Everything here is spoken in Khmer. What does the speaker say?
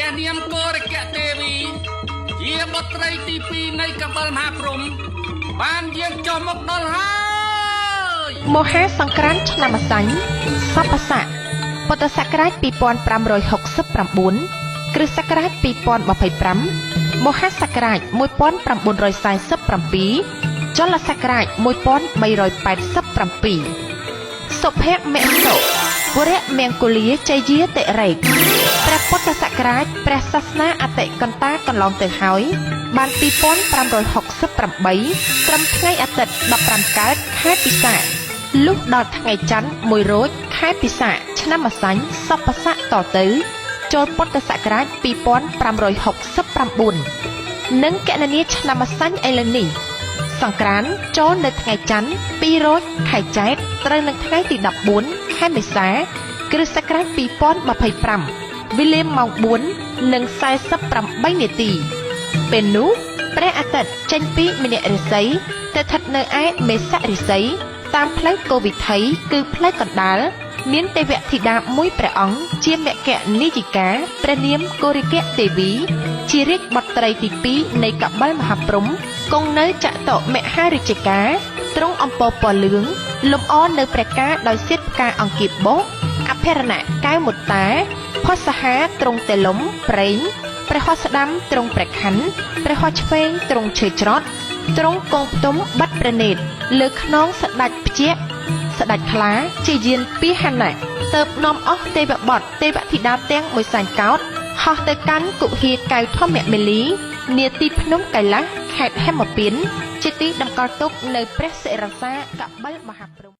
ព្រះនាមកោរកៈទេវីជាបុត្រីទី2នៃកបិលមហាព្រហ្មបានយាងចុះមកដល់ហើយមហាសង្ក្រាន្តឆ្នាំម្សាញ់សពស័កពុទ្ធសករាជ2569គ្រិស្តសករាជ2025មហាសករាជ1947ចលសករាជ1387សុភមសុវរៈមង្គលាជយាតិរេកព្រះពុទ្ធសករាជព្រះសាសនាអតិកន្តាកន្លងទៅហើយបាន2568ត្រឹមថ្ងៃអាទិត្យ15កើតខែពិសាខលុះដល់ថ្ងៃច័ន្ទ1រោចខែពិសាខឆ្នាំម្សាញ់សពស័កតទៅចូលពុទ្ធសករាជ2569និងកណនីឆ្នាំម្សាញ់ឥឡូវនេះសង្ក្រាន្តចូលនៅថ្ងៃច័ន្ទ2រោចខែចែកត្រូវនៅថ្ងៃទី14ខែមេសាគ្រិស្តសករាជ2025វេលាម៉ោង 4:48 នាទីពេលនោះព្រះអាទិត្យចេញពីមនៈរិស័យទៅស្ថិតនៅឯមេសៈរិស័យតាមផ្លូវគោវិថីគឺផ្លូវកណ្ដាលមានទេវធីតាមួយព្រះអង្គជាមគ្គនាយិកាព្រះនាមកោរិកៈទេវីជារាជបុត្រីទី2នៃកបិលមហាព្រហ្មគង់នៅចតុមហារាជការទ្រង់អំពរពណ៌លឿងលម្អនៅព្រះការដោយសៀតផ្កាអង្គាបបុអភរណៈកែវមុតតាផស្សហាទ្រង់តេលំប្រេងព្រះហស្តស្ដាំទ្រង់ព្រះខ័នព្រះហស្តឆ្វេងទ្រង់ឈើច្រត់ទ្រង់គង់ផ្ទុំបាត់ប្រណេតលើខ្នងស្ដេចភ្ជាស្ដេចខ្លាជាយានពីហណៈទៅនាំអស់ទេវបុត្រទេវធីតាទាំងមួយសែនកោដ្ឋហោះទៅកាន់គុហាកៅធម្មមេលីនាទីភ្នំកៃឡាសខេត្តហេមពាន្តជាទីតម្កល់ទុកនៅព្រះសិរសាកបិលមហាព្រហ្ម